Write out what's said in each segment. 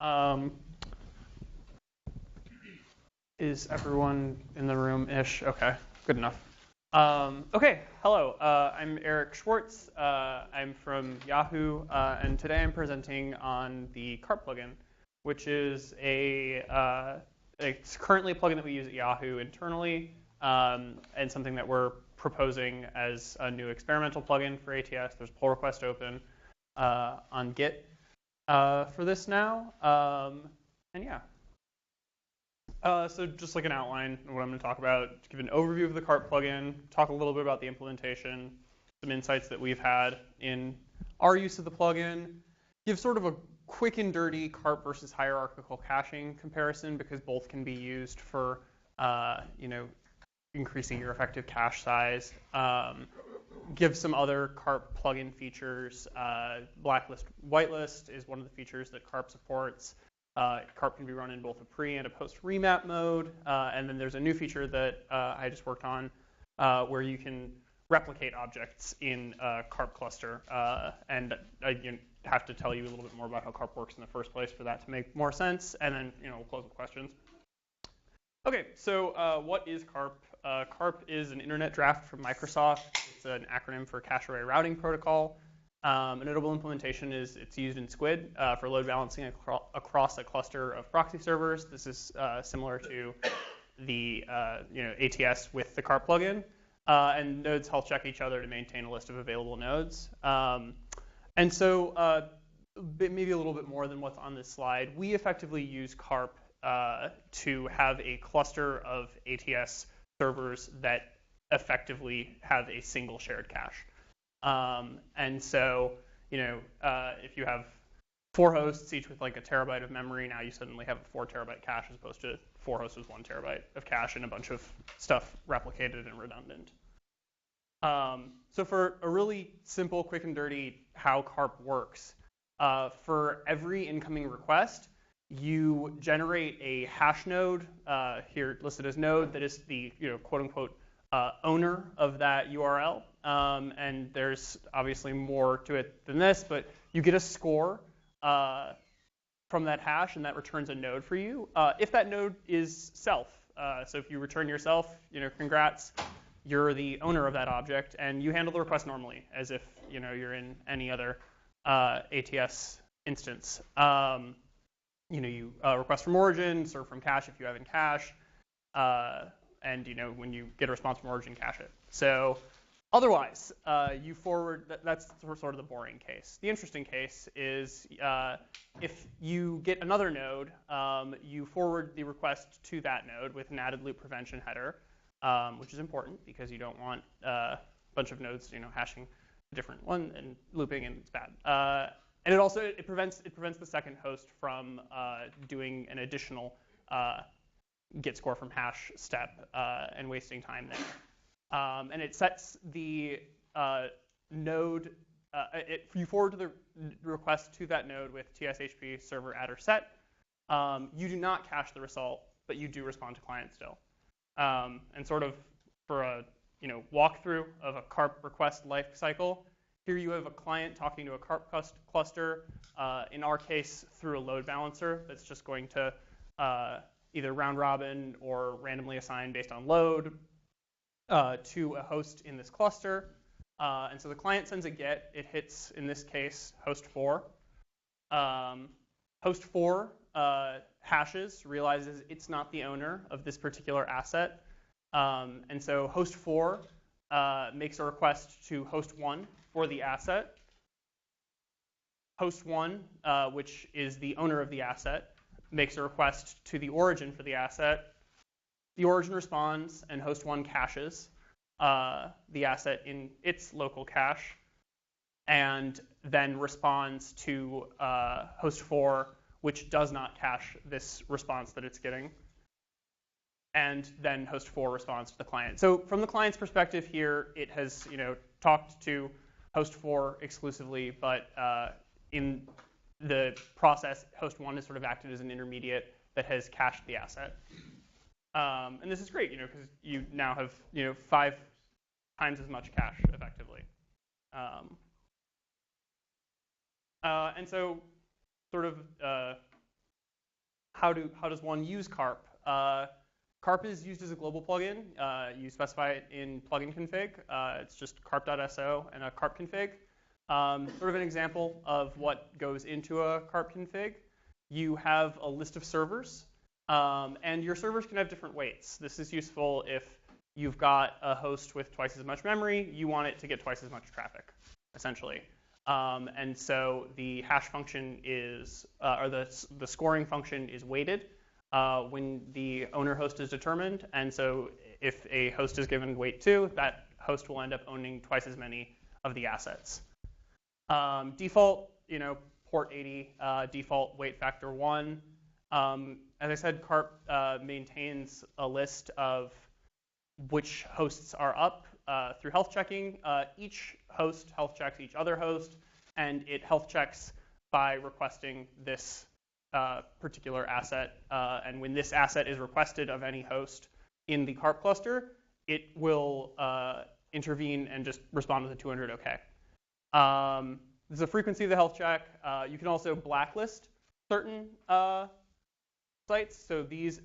Um, is everyone in the room-ish? Okay, good enough. Okay, hello. I'm Eric Schwartz. I'm from Yahoo, and today I'm presenting on the Carp plugin, which is it's currently a plugin that we use at Yahoo internally, and something that we're proposing as a new experimental plugin for ATS. There's a pull request open on Git for this now, and yeah. So just like an outline of what I'm going to talk about, give an overview of the Carp plugin, talk a little bit about the implementation, some insights that we've had in our use of the plugin, give sort of a quick and dirty Carp versus hierarchical caching comparison, because both can be used for increasing your effective cache size. Give some other Carp plugin features. Blacklist, whitelist is one of the features that Carp supports. Carp can be run in both a pre and a post remap mode, and then there's a new feature that I just worked on where you can replicate objects in a Carp cluster, and I have to tell you a little bit more about how Carp works in the first place for that to make more sense, and then we'll close with questions. Okay, so what is Carp? Carp is an internet draft from Microsoft. It's an acronym for Cache Array Routing Protocol. A notable implementation is it's used in Squid for load balancing across a cluster of proxy servers. This is similar to the ATS with the Carp plugin. And nodes health check each other to maintain a list of available nodes. And so maybe a little bit more than what's on this slide, we effectively use Carp to have a cluster of ATS servers that effectively have a single shared cache. And so, if you have 4 hosts, each with like a terabyte of memory, now you suddenly have a 4 terabyte cache as opposed to 4 hosts with 1 terabyte of cache and a bunch of stuff replicated and redundant. So for a really simple, quick and dirty how Carp works, for every incoming request, you generate a hash node, here listed as node, that is the quote unquote owner of that URL. And there's obviously more to it than this, but you get a score from that hash, and that returns a node for you. If that node is self, so if you return yourself, congrats, you're the owner of that object, and you handle the request normally, as if you're in any other ATS instance. You request from origin, serve from cache if you have in cache, and when you get a response from origin, cache it. So otherwise, you forward, that's sort of the boring case. The interesting case is if you get another node, you forward the request to that node with an added loop prevention header, which is important because you don't want a bunch of nodes, hashing a different one and looping, and it's bad. And it prevents the second host from doing an additional get score from hash step and wasting time there. And it sets the node, you forward the request to that node with tshp server adder set. You do not cache the result, but you do respond to client still. And sort of for a walkthrough of a Carp request life cycle, here you have a client talking to a Carp cluster, in our case through a load balancer that's just going to either round robin or randomly assign based on load to a host in this cluster. And so the client sends a GET. It hits, in this case, host 4. Host 4 hashes, realizes it's not the owner of this particular asset. And so host 4 makes a request to host 1 for the asset. Host 1, which is the owner of the asset, makes a request to the origin for the asset. The origin responds, and host 1 caches the asset in its local cache, and then responds to host 4, which does not cache this response that it's getting. And then host 4 responds to the client. So from the client's perspective here, it has talked to host 4 exclusively, but in the process, host 1 has sort of acted as an intermediate that has cached the asset. And this is great, because you now have 5 times as much cache effectively. And so sort of how does one use Carp? Carp is used as a global plugin. You specify it in plugin config. It's just carp.so and a carp config. Sort of an example of what goes into a carp config. You have a list of servers, and your servers can have different weights. This is useful if you've got a host with twice as much memory. You want it to get twice as much traffic, essentially. And so the hash function is, or the scoring function is weighted when the owner host is determined. And so if a host is given weight 2, that host will end up owning twice as many of the assets. Default, port 80, default weight factor 1. As I said, Carp maintains a list of which hosts are up through health checking. Each host health checks each other host, and it health checks by requesting this particular asset. And when this asset is requested of any host in the Carp cluster, it will intervene and just respond with a 200 OK. There's a frequency of the health check. You can also blacklist certain sites. So these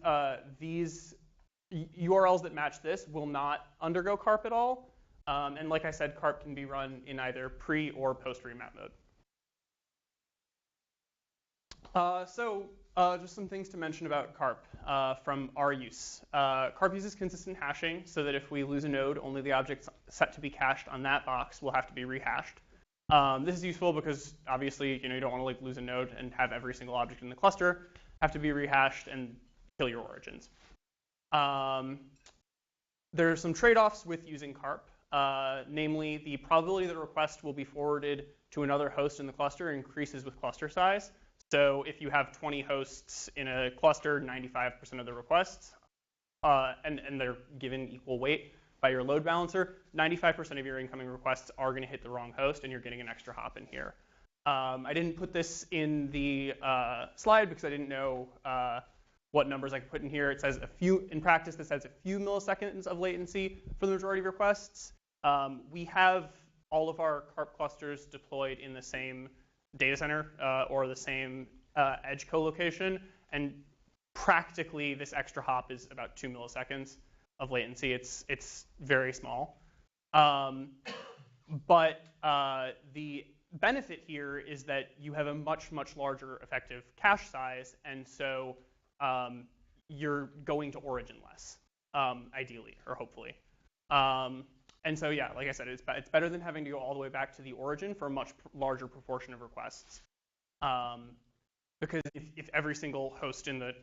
URLs that match this will not undergo Carp at all. And like I said, Carp can be run in either pre or post remap mode. Just some things to mention about Carp from our use. Carp uses consistent hashing so that if we lose a node, only the objects set to be cached on that box will have to be rehashed. This is useful because obviously, you don't want to lose a node and have every single object in the cluster have to be rehashed and kill your origins. There are some trade-offs with using Carp. Namely, the probability that a request will be forwarded to another host in the cluster increases with cluster size. So if you have 20 hosts in a cluster, 95% of the requests, and they're given equal weight by your load balancer, 95% of your incoming requests are going to hit the wrong host, and you're getting an extra hop in here. I didn't put this in the slide because I didn't know what numbers I could put in here. It says in practice, this has a few milliseconds of latency for the majority of requests. We have all of our Carp clusters deployed in the same data center or the same edge co-location, and practically this extra hop is about 2 milliseconds of latency. It's very small. But the benefit here is that you have a much, much larger effective cache size, and so you're going to origin less, ideally, or hopefully. And so, yeah, like I said, it's better than having to go all the way back to the origin for a much larger proportion of requests. Because if every single host in the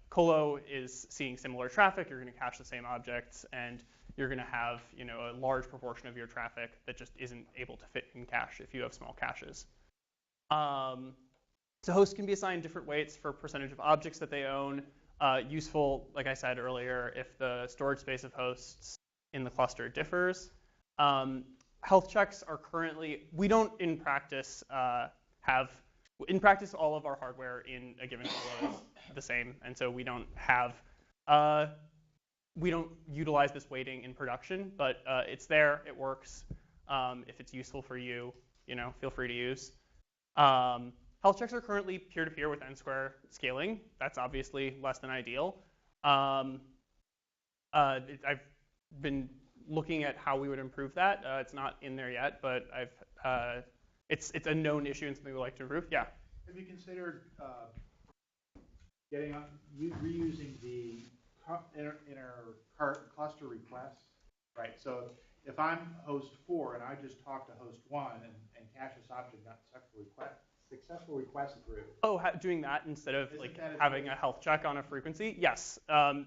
colo is seeing similar traffic, you're going to cache the same objects, and you're going to have a large proportion of your traffic that just isn't able to fit in cache if you have small caches. So hosts can be assigned different weights for percentage of objects that they own. Useful, like I said earlier, if the storage space of hosts in the cluster differs. Health checks are currently, we don't in practice in practice all of our hardware in a given colo is the same, and so we don't utilize this weighting in production, but it's there, it works. If it's useful for you, feel free to use. Health checks are currently peer-to-peer with n-square scaling. That's obviously less than ideal. I've been looking at how we would improve that. It's not in there yet, but it's a known issue and something we'd like to improve. Yeah. Have you considered reusing the inner cluster requests? Right. So if I'm host 4 and I just talk to host 1 and cache this object not successful request through. Oh, doing that instead of having a health check on a frequency? Yes.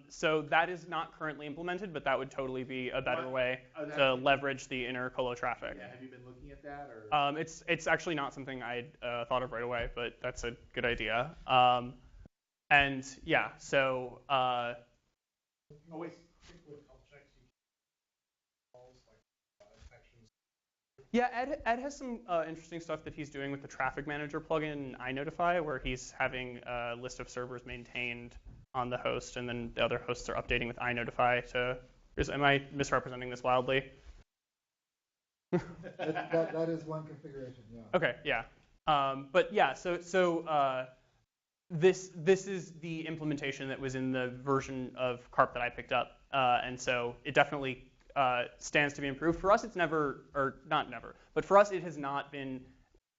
So that is not currently implemented, but that would totally be a better way to leverage the inner colo traffic. Yeah. Have you been looking at that? Or? It's actually not something I thought of right away, but that's a good idea. And yeah, so. Always. Yeah, Ed has some interesting stuff that he's doing with the traffic manager plugin in iNotify, where he's having a list of servers maintained on the host, and then the other hosts are updating with iNotify to. Am I misrepresenting this wildly? that is one configuration. Yeah. Okay. Yeah. But yeah. So this is the implementation that was in the version of Carp that I picked up, and so it definitely stands to be improved. For us, it's never, or not never, but for us, it has not been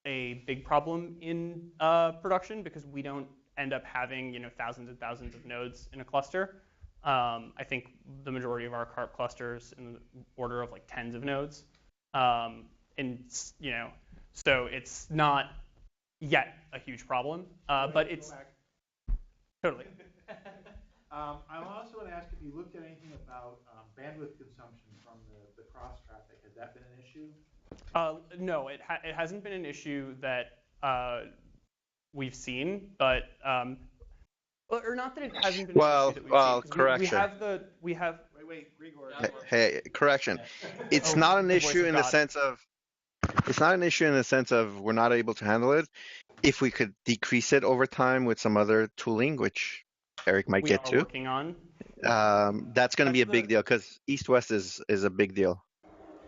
a big problem in production because we don't end up having thousands and thousands of nodes in a cluster. I think the majority of our Carp clusters in the order of like tens of nodes, and so it's not yet a huge problem, but it's totally. I also want to ask if you looked at anything about bandwidth consumption from the cross traffic. Has that been an issue? No, it hasn't been an issue that we've seen, but or not that it hasn't been an issue that we've seen. Correction. We have. Wait, Grigor. Hey, correction. It's not an issue in the sense of. It's not an issue in the sense of we're not able to handle it. If we could decrease it over time with some other tooling, which Eric might get to, working on. That's going to be a big deal because east-west is a big deal.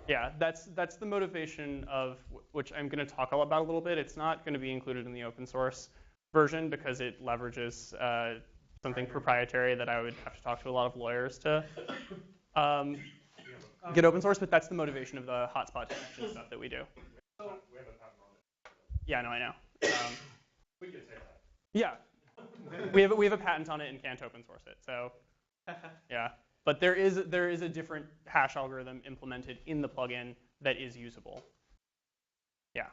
Yeah, that's the motivation of which I'm going to talk about a little bit. It's not going to be included in the open source version because it leverages something proprietary that I would have to talk to a lot of lawyers to get open source. But that's the motivation of the hotspot detection stuff that we do. We have a patent on it. Yeah, no, I know. We can say that. Yeah, we have a patent on it and can't open source it. So yeah, but there is a different hash algorithm implemented in the plugin that is usable. Yeah,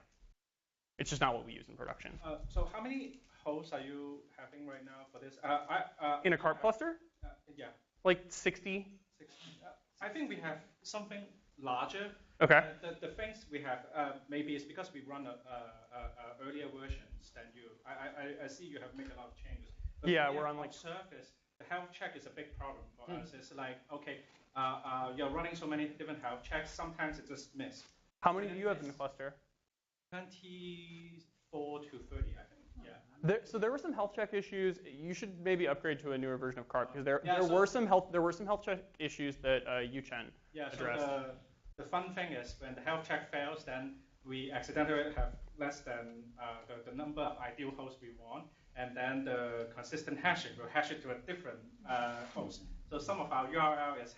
it's just not what we use in production. So how many hosts are you having right now for this? In a Carp cluster? Yeah. Like 60. 60. I think we have something larger. Okay. The things we have, maybe it's because we run earlier versions than you. I see you have made a lot of changes. But yeah, we're on like surface. The health check is a big problem for us. It's like, okay, you're running so many different health checks. Sometimes it just miss. How many do you have in the cluster? 24 to 30, I think. Yeah. So there were some health check issues. You should maybe upgrade to a newer version of Carp because there were some health check issues that Yuchen addressed. So the fun thing is when the health check fails, then we accidentally have less than the number of ideal hosts we want, and then the consistent hashing will hash it to a different host. So some of our URL is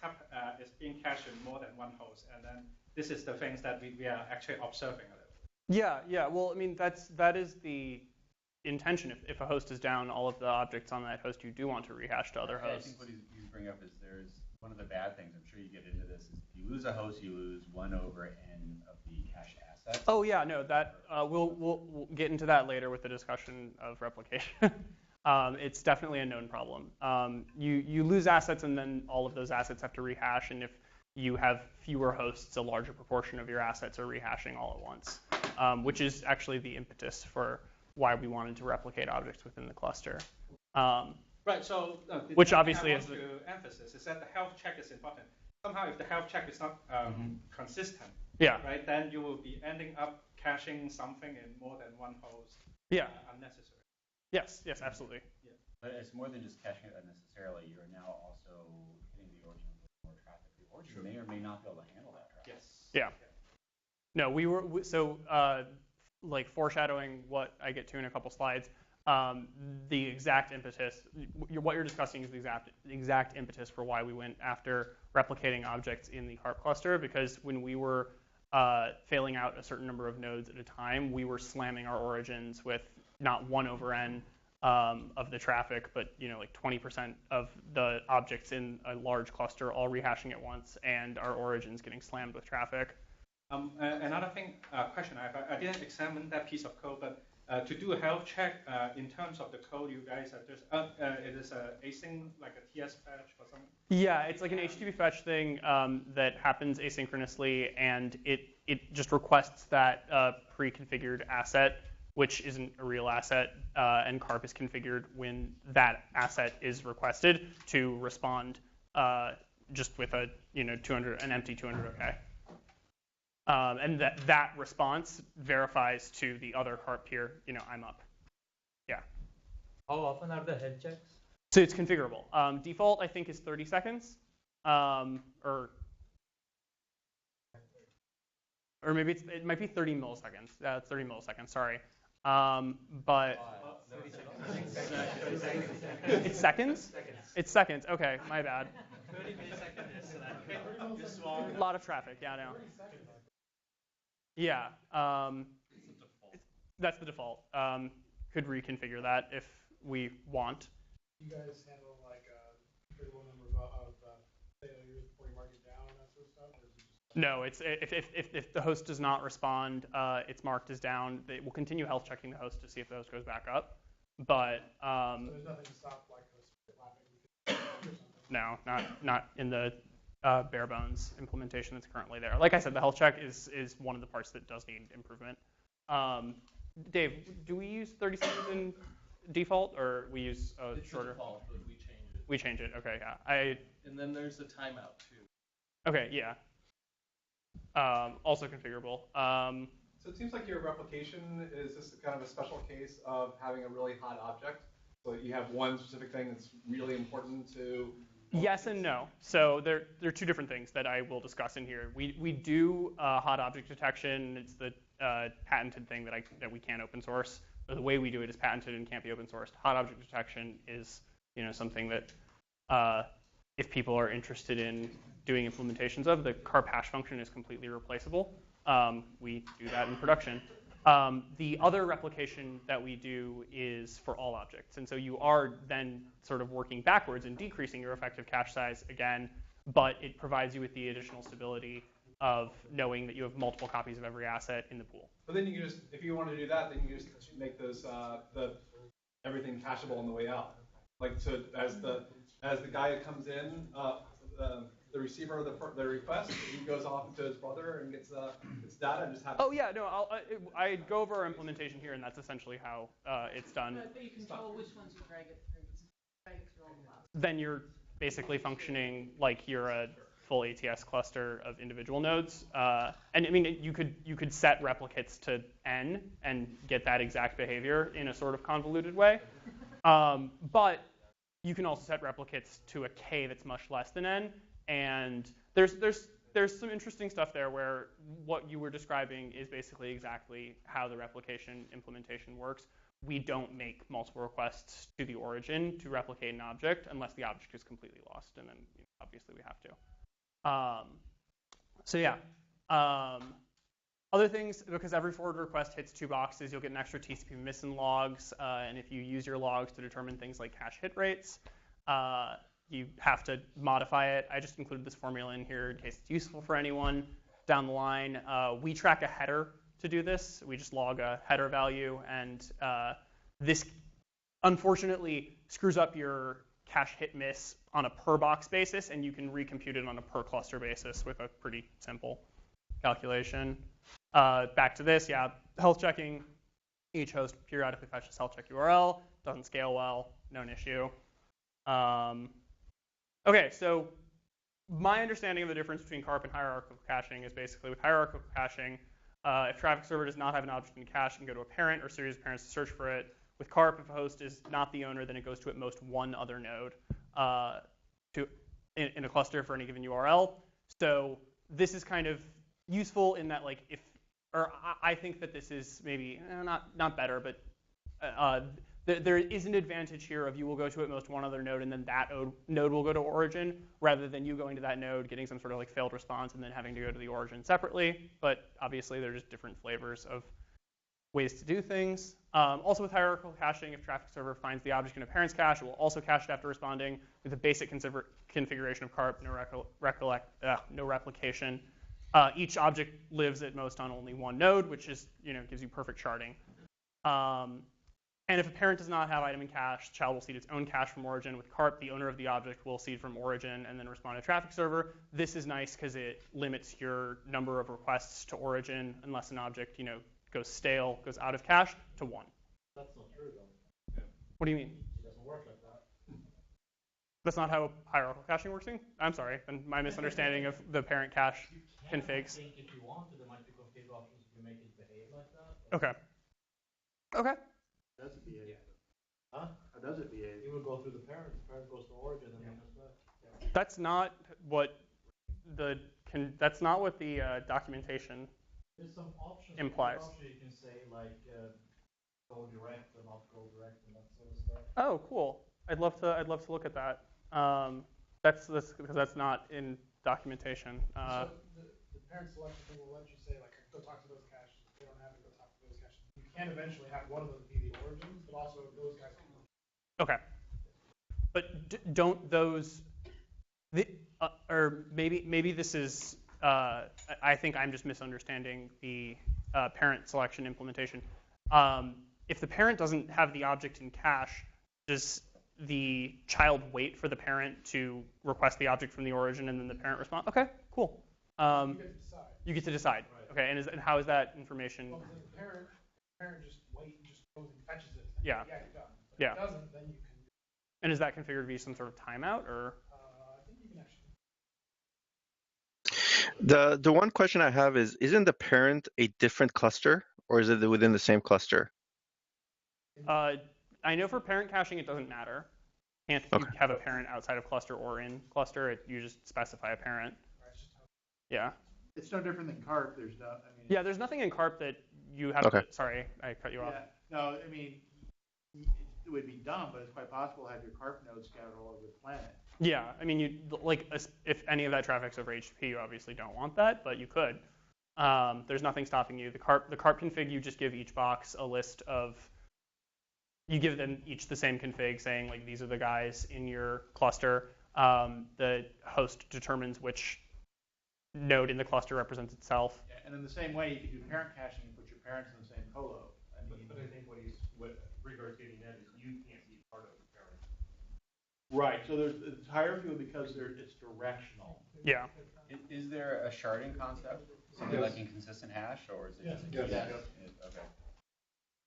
being cached in more than one host, and then this is the things that we are actually observing a little. Yeah. Well, I mean that is the intention. If a host is down, all of the objects on that host you do want to rehash to other hosts. I think what you bring up is there's one of the bad things. I'm sure you get into this. Is if you lose a host, you lose 1 over n of the cache assets. Oh yeah, no, that we'll get into that later with the discussion of replication. It's definitely a known problem. You lose assets, and then all of those assets have to rehash. And if you have fewer hosts, a larger proportion of your assets are rehashing all at once, which is actually the impetus for why we wanted to replicate objects within the cluster. Right. So which obviously is to emphasis is that the health check is important. Somehow, if the health check is not consistent, right, then you will be ending up caching something in more than one host. Unnecessary. Yes, absolutely. Yeah. But it's more than just caching it unnecessarily. You're now also hitting the origin with more traffic. The origin may or may not be able to handle that traffic. Yes. Yeah. No, like foreshadowing what I get to in a couple slides, the exact impetus, what you're discussing is the exact impetus for why we went after replicating objects in the Carp cluster, because when we were failing out a certain number of nodes at a time, we were slamming our origins with not 1 over n of the traffic, but like 20% of the objects in a large cluster all rehashing at once, and our origins getting slammed with traffic. Another question I didn't examine that piece of code, but to do a health check in terms of the code, you guys are just it is a async, like a TS fetch or something. Yeah, it's like an HTTP fetch thing that happens asynchronously, and it just requests that pre-configured asset, which isn't a real asset, and Carp is configured when that asset is requested to respond just with a an empty 200 OK. And that response verifies to the other Carp peer, I'm up. Yeah. How often are the health checks? So it's configurable. Default, I think, is 30 seconds, or maybe it might be 30 milliseconds. It's 30 milliseconds. Sorry, but It's seconds? It's seconds. Okay, my bad. 30 milliseconds is like you swap. A lot of traffic. Yeah, I know. Yeah. That's the default. Could reconfigure that if we want. You guys handle like a critical number of failures before you mark it down and that sort of stuff? Or is it just No, it's if the host does not respond, it's marked as down. It will continue health checking the host to see if the host goes back up. But so there's nothing to stop like hosts from clapping or something? no, not in the bare bones implementation that's currently there. Like I said, the health check is one of the parts that does need improvement. Dave, do we use 30 seconds in default, or we use it's shorter? It's default, but we change it. We change it. Okay, yeah. And then there's the timeout too. Okay, yeah. Also configurable. So it seems like your replication is just kind of a special case of having a really hot object. So you have one specific thing that's really important to. Yes and no. So there are two different things that I will discuss in here. We do hot object detection. It's the patented thing that we can't open source. Or the way we do it is patented and can't be open sourced. Hot object detection is something that if people are interested in doing implementations of, the carp hash function is completely replaceable. We do that in production. The other replication that we do is for all objects. And so you are then sort of working backwards and decreasing your effective cache size again, but it provides you with the additional stability of knowing that you have multiple copies of every asset in the pool. But then you can just, if you want to do that, then you just make those everything cacheable on the way out. Like so, as the guy that comes in, the receiver of the request, he goes off to his brother and gets data and just happens. Oh yeah, no, I go over our implementation here, and that's essentially how it's done. But you control which ones you drag it through all the clouds. Then you're basically functioning like you're a full ATS cluster of individual nodes. And I mean, you could set replicates to n and get that exact behavior in a sort of convoluted way. But you can also set replicates to a k that's much less than n. And there's some interesting stuff there where what you were describing is basically exactly how the replication implementation works. We don't make multiple requests to the origin to replicate an object unless the object is completely lost, and then obviously we have to. So yeah. Other things, because every forward request hits 2 boxes, you'll get an extra TCP missing logs, and if you use your logs to determine things like cache hit rates, you have to modify it. I just included this formula in here in case it's useful for anyone down the line. We track a header to do this. We just log a header value, and this unfortunately screws up your cache hit miss on a per box basis, and you can recompute it on a per cluster basis with a pretty simple calculation. Back to this, yeah, health checking. Each host periodically fetches health check URL. Doesn't scale well, known issue. Okay, so my understanding of the difference between carp and hierarchical caching is basically with hierarchical caching, if traffic server does not have an object in cache, it can go to a parent or series of parents to search for it. With carp, if a host is not the owner, then it goes to at most one other node in a cluster for any given URL. So this is kind of useful in that, like, I think that this is maybe not better, but there is an advantage here of you will go to at most one other node, and then that node will go to origin, rather than you going to that node, getting some sort of like failed response, and then having to go to the origin separately. But obviously, they're just different flavors of ways to do things. Also with hierarchical caching, if traffic server finds the object in a parent's cache, it will also cache it after responding with a basic configuration of carp, no replication. Each object lives at most on only one node, which is, gives you perfect sharding. And if a parent does not have item in cache, the child will seed its own cache from origin. With carp, the owner of the object will seed from origin and then respond to traffic server. This is nice because it limits your number of requests to origin unless an object, goes stale, goes out of cache, to 1. That's not true, though. What do you mean? It doesn't work like that. That's not how hierarchical caching works? I'm sorry. And my misunderstanding of the parent cache configs. I think if you want to, there might be config options to make it behave like that. Okay. Okay. How does it behave? Huh? How does it behave? You would go through the parent goes to origin, and then comes back. That's not what the documentation There's some options. implies. You can say like go direct or not go direct and that sort of stuff. stuff. Oh, cool. I'd love to look at that. That's because that's not in documentation. So the parent selection thing will let you say, like, go talk to those caches. If they don't have it, go talk to those caches. You can eventually have one of those be the origins, but also those guys can. Okay. But don't those, or maybe this is, I think I'm just misunderstanding the parent selection implementation. If the parent doesn't have the object in cache, does the child wait for the parent to request the object from the origin and then the parent respond? Okay, cool. You get to decide. You get to decide. Right. Okay, and how is that information? Well, the parent just just goes and fetches it. Yeah. Yeah, you're done. But Yeah. if it doesn't, then you can. And is that configured to be some sort of timeout, or? I think you can actually. The one question I have is, isn't the parent a different cluster, or is it within the same cluster? I know for parent caching, it doesn't matter. Can't you have a parent outside of cluster or in cluster? You just specify a parent. Yeah. It's no different than Carp. There's no. I mean. Yeah, there's nothing in Carp that you have. Okay. Sorry, I cut you off. Yeah. No, I mean, it would be dumb, but it's quite possible to have your Carp nodes scattered all over the planet. Yeah, I mean, you like if any of that traffic's over HTTP, you obviously don't want that, but you could. There's nothing stopping you. The carp config, you just give each box a list of. You give them each the same config, saying like these are the guys in your cluster. The host determines which node in the cluster represents itself. Yeah, and in the same way, you can do parent caching and put your parents in the same colo. I mean, But I think what Rigor's getting at is you can't be part of the parent. right. So it's hierarchical because it's directional. Yeah. Is there a sharding concept? Something like inconsistent hash, or is it just Yes. Okay.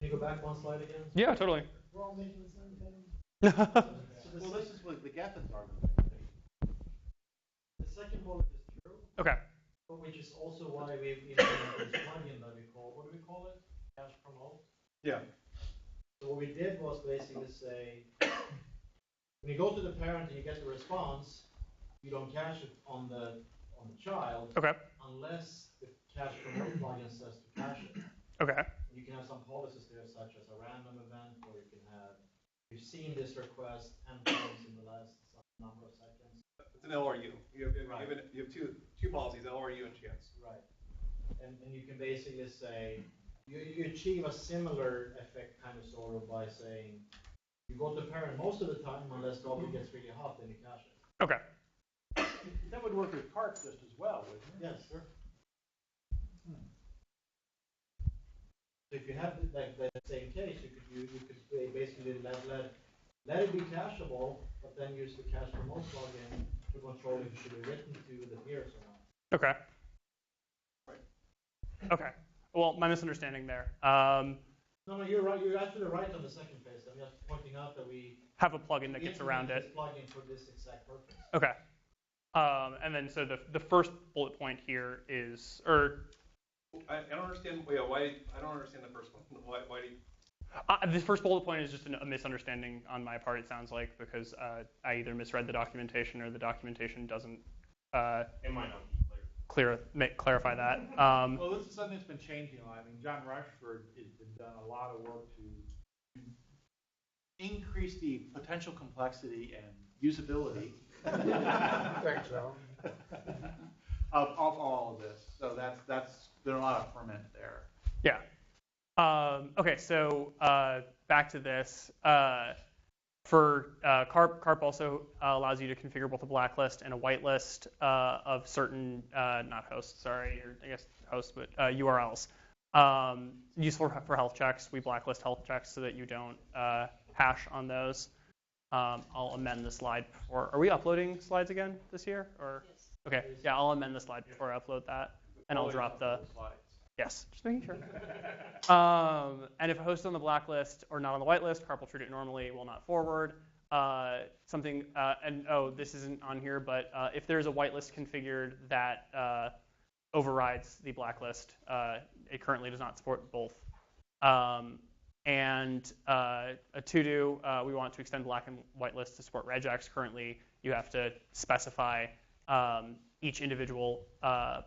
Can you go back one slide again? Yeah, totally. We're all making the same thing. Well, this is like the Gethens argument. The second bullet is true, Okay. which is also why we've implemented this plugin that we call, what do we call it? Cache promote. Yeah. So what we did was basically say, when you go to the parent and you get the response, you don't cache it on the child. Okay. Unless the cache promote plugin says to cache it. Okay. You can have some policies there, such as a random event, or you can have, you've seen this request 10 times in the last number of seconds. It's an LRU. You have two policies, LRU and chance. Right. And you can basically say, you achieve a similar effect kind of sort of by saying, you go to parent most of the time, unless the object gets really hot, then you cache it. Okay. That would work with Carp just as well, wouldn't it? Yes, sure. So if you have the same case, you could basically let it be cacheable, but then use the cache promote plugin to control if it should be written to the peers or not. Okay. Okay. Well, my misunderstanding there. No, you're right. You're actually right on the second phase. I'm just pointing out that we Have a plugin that gets around it. this plugin for this exact purpose. Okay. And then so the first bullet point here is, I don't understand. Yeah, why? I don't understand the first one. Why do you? The first bullet point is just a misunderstanding on my part, it sounds like, because I either misread the documentation or the documentation doesn't It might not be clear. clarify that. Well, this is something that's been changing a lot. I mean, John Rushford has been done a lot of work to increase the potential complexity and usability Thanks, John. of all of this. So that's been a lot of ferment there. Yeah. Okay, so back to this. For Carp also allows you to configure both a blacklist and a whitelist of certain, not hosts, sorry, or I guess hosts, but URLs. Useful for health checks. We blacklist health checks so that you don't hash on those. I'll amend the slide before. Are we uploading slides again this year? Or Yes. okay, yeah, I'll amend the slide before I upload that, and I'll drop the. slides. Yes, just making sure. And if a host is on the blacklist or not on the whitelist, Carp will treat it normally, will not forward. This isn't on here, but if there's a whitelist configured that overrides the blacklist, it currently does not support both. And a to-do, we want to extend black and whitelist to support regex. Currently, you have to specify each individual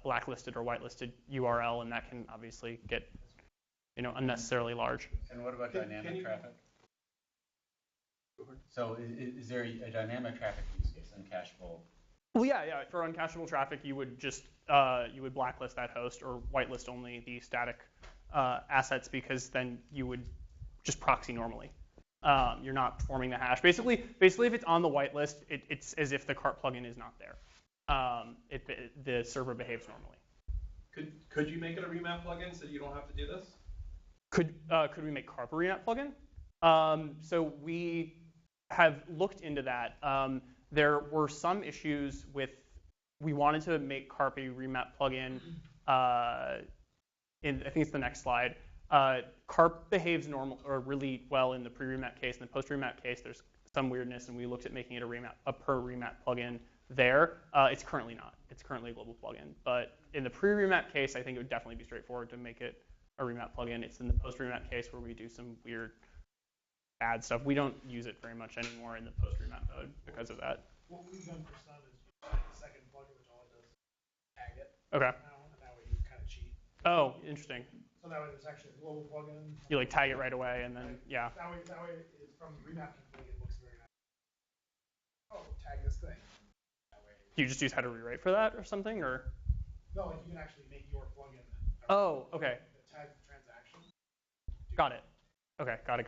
blacklisted or whitelisted URL, and that can obviously get, unnecessarily large. And what about dynamic traffic? So is there a dynamic traffic use case, uncacheable? Well, yeah. For uncacheable traffic, you would just you would blacklist that host or whitelist only the static assets, because then you would just proxy normally. You're not performing the hash. Basically, if it's on the whitelist, it's as if the Carp plugin is not there. The server behaves normally. Could you make it a remap plugin so you don't have to do this? Could we make Carp a remap plugin? So we have looked into that. There were some issues with, we wanted to make Carp a remap plugin. I think it's the next slide. Carp behaves normal or really well in the pre-remap case. In the post-remap case, there's some weirdness, and we looked at making it a per remap plugin there. It's currently not. It's currently a global plugin. But in the pre-remap case, I think it would definitely be straightforward to make it a remap plugin. It's in the post-remap case where we do some weird bad stuff. We don't use it very much anymore in the post-remap mode because of that. What we've done for some is the second plugin, which all it does is tag it. Okay. And that way you kind of cheat. Oh, interesting. So that way there's actually a global plugin. You like tag it right away, and then yeah. That way it's from the remap config, it looks very nice. Oh, tag this thing. That way. Do you just use how to rewrite for that or something, or? No, like you can actually make your plugin. Oh, okay. That tags the transaction. Got it. Okay, got it.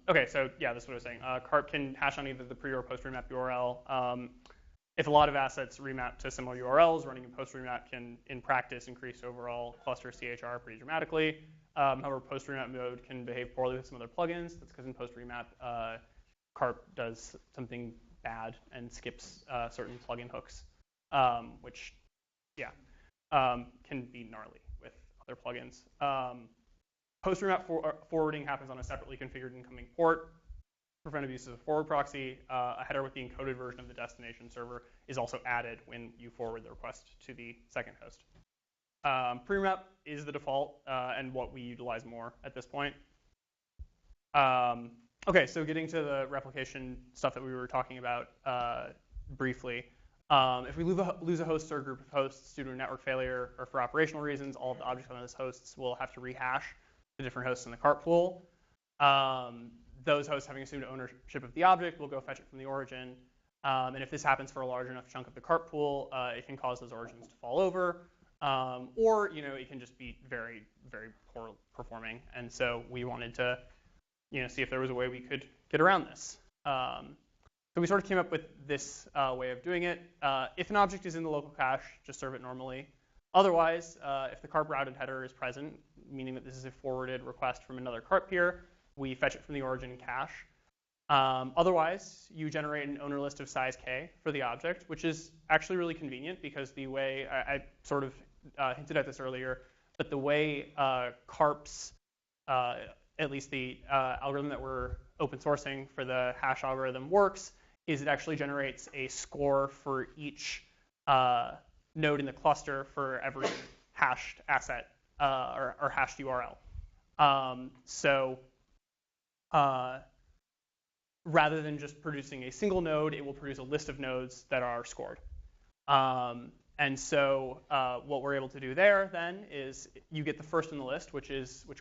Okay, so yeah, that's what I was saying. Carp can hash on either the pre or post remap URL. If a lot of assets remap to similar URLs, running in post remap can, in practice, increase overall cluster CHR pretty dramatically. However, post remap mode can behave poorly with some other plugins. That's because in post remap, Carp does something bad and skips certain plugin hooks, which, yeah, can be gnarly with other plugins. Post-remap forwarding happens on a separately configured incoming port. To prevent abuse of a forward proxy, a header with the encoded version of the destination server is also added when you forward the request to the second host. Pre-remap is the default and what we utilize more at this point. Okay, so getting to the replication stuff that we were talking about briefly. If we lose a host or a group of hosts due to a network failure or for operational reasons, all of the objects on those hosts will have to rehash the different hosts in the Carp pool. Those hosts having assumed ownership of the object will go fetch it from the origin. And if this happens for a large enough chunk of the Carp pool, it can cause those origins to fall over. Or it can just be very, very poor performing. And so we wanted to see if there was a way we could get around this. So we sort of came up with this way of doing it. If an object is in the local cache, just serve it normally. Otherwise, if the Carp routed header is present, meaning that this is a forwarded request from another Carp peer, we fetch it from the origin cache. Otherwise, you generate an owner list of size k for the object, which is actually really convenient because the way, I sort of hinted at this earlier, but the way Carp's, at least the algorithm that we're open sourcing for the hash algorithm works, is it actually generates a score for each node in the cluster for every hashed asset or hashed URL. So rather than just producing a single node, it will produce a list of nodes that are scored. And so what we're able to do there then is you get the first in the list, which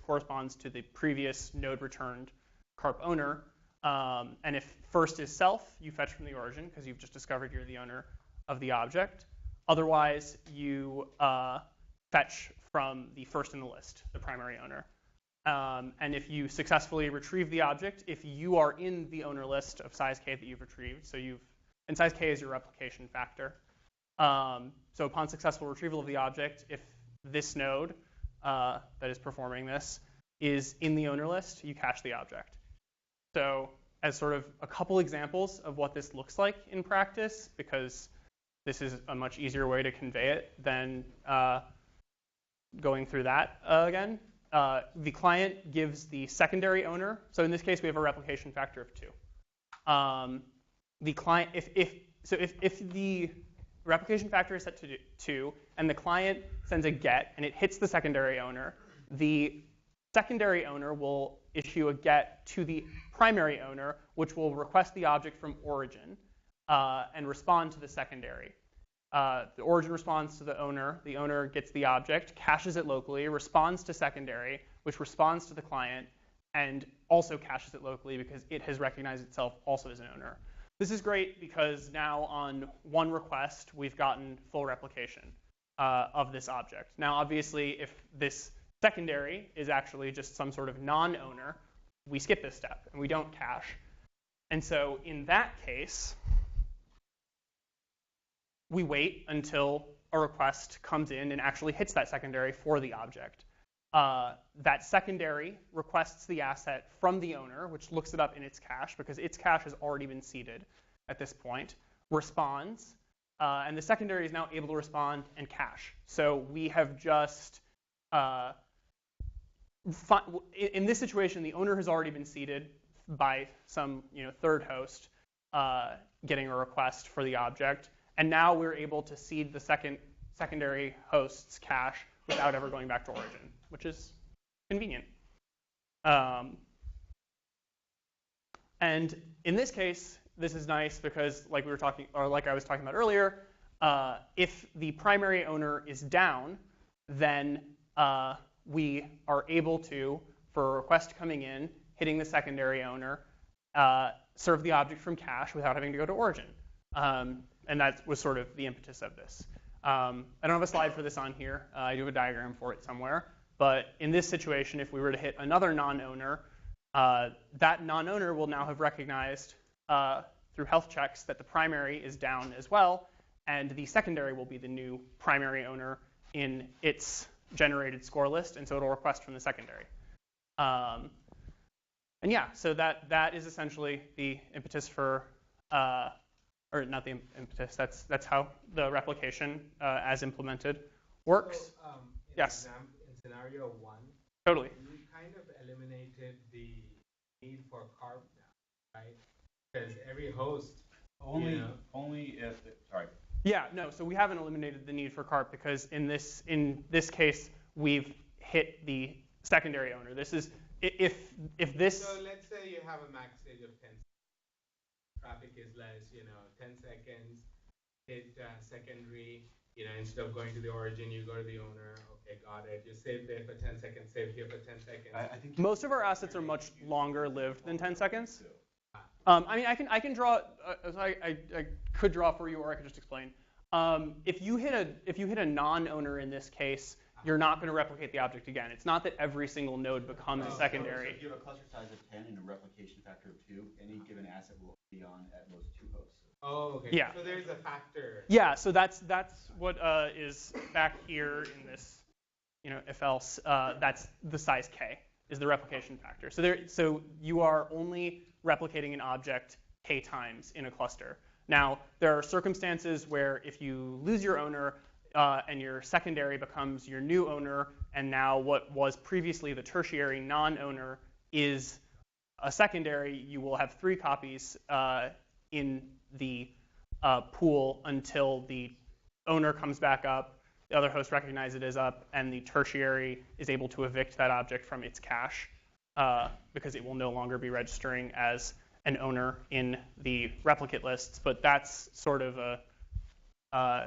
corresponds to the previous node returned Carp owner. And if first is self, you fetch from the origin because you've just discovered you're the owner of the object. Otherwise, you fetch from the first in the list, the primary owner. And if you successfully retrieve the object, if you are in the owner list of size k that you've retrieved, and size k is your replication factor. So upon successful retrieval of the object, if this node that is performing this is in the owner list, you cache the object. So as sort of a couple examples of what this looks like in practice, because this is a much easier way to convey it than going through that again. The client gives the secondary owner. So in this case, we have a replication factor of 2. The client, if the replication factor is set to 2, and the client sends a GET, and it hits the secondary owner, the secondary owner will issue a GET to the primary owner, which will request the object from origin and respond to the secondary. The origin responds to the owner gets the object, caches it locally, responds to secondary, which responds to the client, and also caches it locally because it has recognized itself also as an owner. This is great because now on one request, we've gotten full replication of this object. Now, obviously, if this secondary is actually just some sort of non-owner, we skip this step and we don't cache. And so in that case, we wait until a request comes in and actually hits that secondary for the object. That secondary requests the asset from the owner, which looks it up in its cache because its cache has already been seeded at this point, responds, and the secondary is now able to respond and cache. So we have just, in this situation, the owner has already been seeded by some third host getting a request for the object, and now we're able to seed the secondary host's cache without ever going back to origin, which is convenient. And in this case, this is nice because, like I was talking about earlier, if the primary owner is down, then we are able to, for a request coming in, hitting the secondary owner, serve the object from cache without having to go to origin. And that was sort of the impetus of this. I don't have a slide for this on here. I do have a diagram for it somewhere. But in this situation, if we were to hit another non-owner, that non-owner will now have recognized through health checks that the primary is down as well, and the secondary will be the new primary owner in its generated score list, and so it'll request from the secondary. And yeah, so that is essentially the impetus for, or not the impetus, that's how the replication as implemented works. So, yes? In scenario 1, totally. you kind of eliminated the need for carp now, right? Because every host only if sorry. Yeah, no. So we haven't eliminated the need for carp because in this case we've hit the secondary owner. This is if this. So let's say you have a max stage of 10 seconds. Traffic is less, 10 seconds. Hit secondary. Instead of going to the origin, you go to the owner. Okay, got it. You save there for 10 seconds. Save here for 10 seconds. I think most of our assets are much longer lived than 10 seconds. I mean, I can draw. I could draw for you, or I could just explain. If you hit a non-owner in this case, you're not going to replicate the object again. It's not that every single node becomes a secondary. So if you have a cluster size of 10 and a replication factor of 2, any given asset will be on at most 2 hosts. Oh, okay. Yeah. So there's a factor. Yeah. So that's what is back here in this, if else. That's the size k is the replication factor. So you are only replicating an object k times in a cluster. Now, there are circumstances where if you lose your owner and your secondary becomes your new owner, and now what was previously the tertiary non-owner is a secondary, you will have 3 copies in the pool until the owner comes back up, the other host recognizes it as up, and the tertiary is able to evict that object from its cache because it will no longer be registering as an owner in the replicate lists. But that's sort of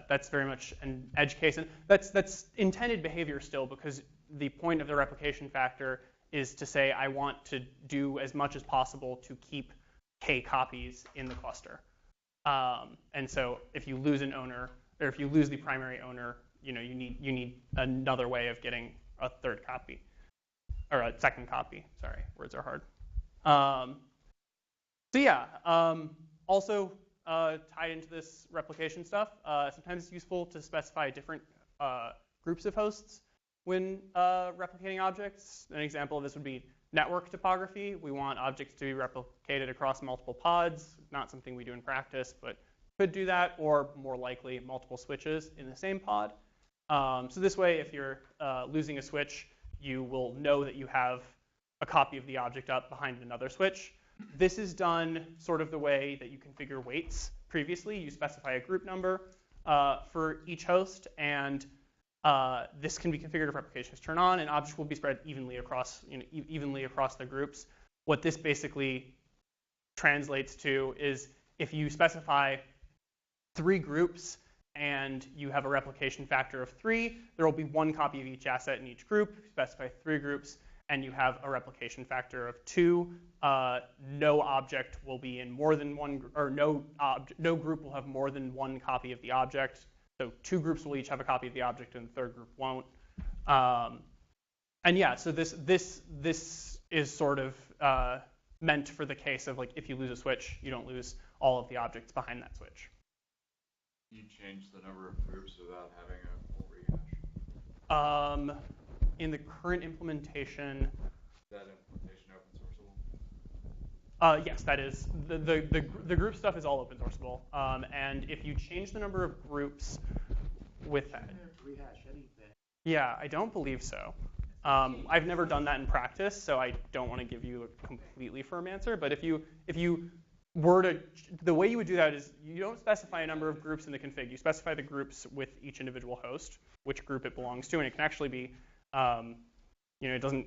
that's very much an edge case, and that's intended behavior still, because the point of the replication factor is to say I want to do as much as possible to keep k copies in the cluster. And so if you lose an owner, or if you lose the primary owner, you need another way of getting a third copy, or a second copy. Sorry, words are hard. So yeah, also tied into this replication stuff, sometimes it's useful to specify different groups of hosts when replicating objects. An example of this would be network topography. We want objects to be replicated across multiple pods, not something we do in practice, but could do that, or more likely, multiple switches in the same pod. So this way, if you're losing a switch, you will know that you have a copy of the object up behind another switch. This is done sort of the way that you configure weights previously. You specify a group number for each host, and this can be configured if replication is turned on, and objects will be spread evenly across the groups. What this basically translates to is if you specify 3 groups and you have a replication factor of 3, there will be 1 copy of each asset in each group. If you specify 3 groups and you have a replication factor of 2, no object will be in more than one, or no group will have more than one copy of the object. So 2 groups will each have a copy of the object, and the third group won't. And yeah, so this is sort of meant for the case of like if you lose a switch, you don't lose all of the objects behind that switch. You change the number of groups without having a full rehash. In the current implementation. Is that implementation open sourceable? Yes, that is. The group stuff is all open sourceable. And if you change the number of groups with that. Rehash anything. Yeah, I don't believe so. I've never done that in practice, so I don't want to give you a completely firm answer. But if you were to, the way you would do that is you don't specify a number of groups in the config. You specify the groups with each individual host, which group it belongs to, and it can actually be, it doesn't.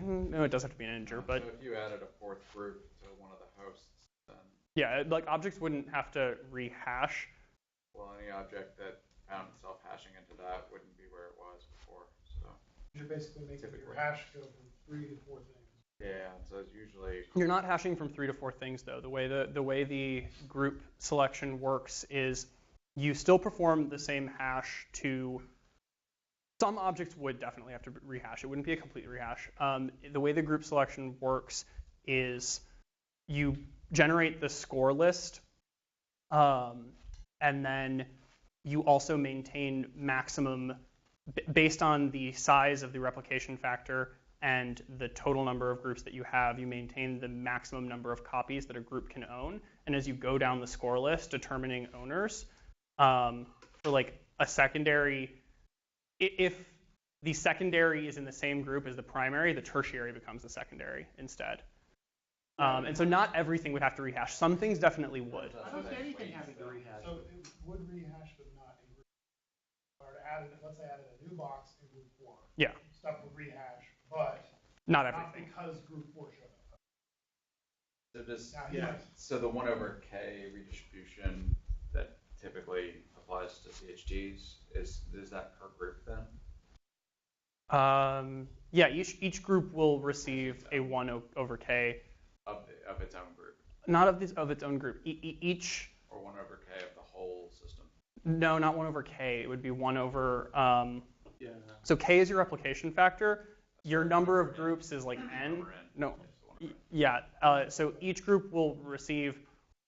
No, it does have to be an integer, but. So if you added a 4th group to one of the hosts, then. Yeah, like objects wouldn't have to rehash. Well, any object that found itself hashing into that wouldn't be where it was before. So. You're basically making your hash go from 3 to 4 things. Yeah, so it's usually. You're not hashing from 3 to 4 things though. The way the group selection works is you still perform the same hash to. Some objects would definitely have to rehash. It wouldn't be a complete rehash. The way the group selection works is you generate the score list, and then you also maintain maximum, based on the size of the replication factor and the total number of groups that you have, you maintain the maximum number of copies that a group can own. And as you go down the score list, determining owners, for like a secondary, if the secondary is in the same group as the primary, the tertiary becomes the secondary instead. And so not everything would have to rehash. Some things definitely would. I don't see anything having to rehash. So it would rehash, but not in group. Or let's say added a new box in group 4. Yeah. Stuff would rehash, but not everything. Not because group 4 showed up. So so the 1/k redistribution that typically applies to CHDs is that per group then? Yeah, each group will receive a 1/k of its own group. Not of its own group. Each. Or 1/k of the whole system. No, not 1/k. It would be 1 over. Yeah. So k is your replication factor. Your number of groups is like n. No. Yeah. So each group will receive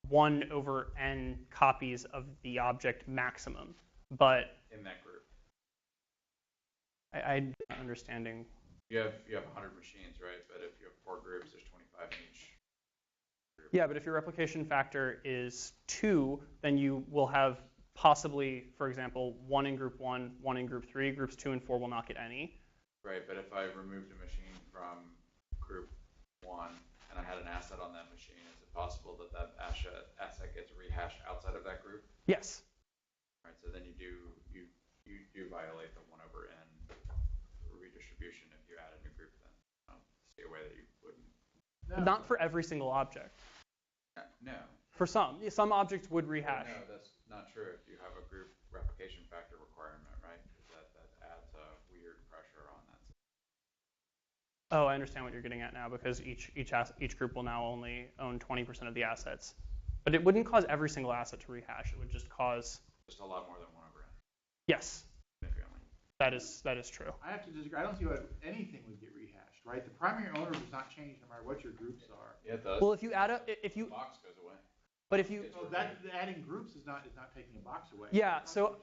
1 over n copies of the object maximum, but in that group. I'm not understanding. You have 100 machines, right? But if you have 4 groups, there's 25 in each group. Yeah, but if your replication factor is 2, then you will have possibly, for example, 1 in group 1, 1 in group 3. Groups 2 and 4 will not get any. Right, but if I removed a machine from group 1 and I had an asset on that machine, is it possible that that asset gets rehashed outside of that group? Yes. Right, so then you do violate the 1/n redistribution if you add a new group then. See a way that you wouldn't. No. Not for every single object. No. For some objects would rehash. No, that's not true if you have a group replication factor requirement, right? Because that adds a weird pressure on that. Oh, I understand what you're getting at now, because each group will now only own 20% of the assets. But it wouldn't cause every single asset to rehash. It would just cause. Just a lot more than 1/n. Yes. That is true. I have to disagree. I don't see why anything would get rehashed, right? The primary owner does not change no matter what your groups are. Yeah, it does. Well, if you add the box goes away. But if you. So that adding groups is not taking a box away. Yeah. So.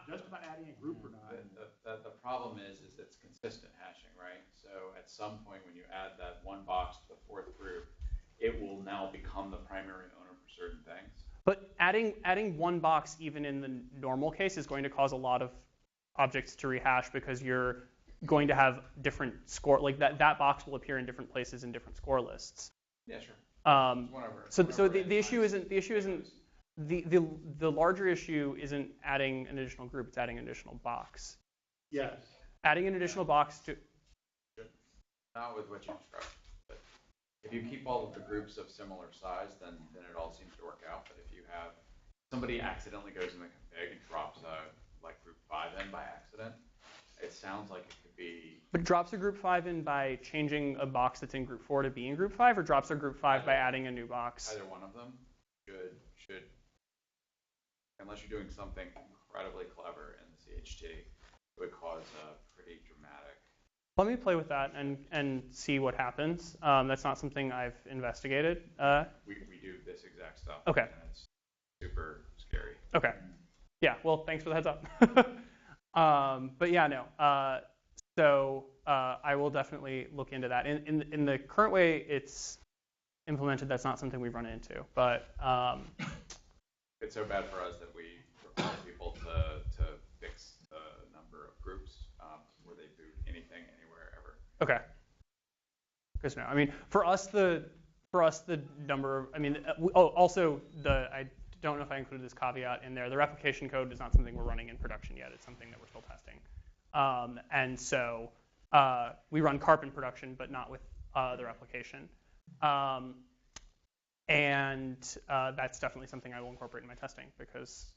Just about adding a group or not. The problem is it's consistent hashing, right? So at some point when you add that one box to the 4th group, it will now become the primary owner for certain things. But adding one box even in the normal case is going to cause a lot of objects to rehash, because you're going to have different score, like that box will appear in different places in different score lists. Yeah, sure. So the issue isn't the larger issue isn't adding an additional group, it's adding an additional box. Yes. Adding an additional box to. Not with what you described. But if you keep all of the groups of similar size, then it all seems to work out. But if you have somebody accidentally goes in the config and drops like group 5 in by accident, It sounds like it could be But drops a group 5 in by changing a box that's in group 4 to be in group 5, or drops a group 5 by adding a new box? either one of them should, unless you're doing something incredibly clever in the CHT, it would cause a pretty dramatic. Let me play with that and see what happens. That's not something I've investigated. We do this exact stuff. Okay. And it's super scary. Okay. Yeah, well, thanks for the heads up. But yeah, no. So I will definitely look into that. In the current way it's implemented, that's not something we've run into. But it's so bad for us that we require people to fix the number of groups where they do anything, anywhere, ever. okay. Good to know. I mean, for us the number of, I mean, also I don't know if I included this caveat in there. The replication code is not something we're running in production yet. It's something that we're still testing. And so we run Carp in production, but not with the replication. And that's definitely something I will incorporate in my testing because,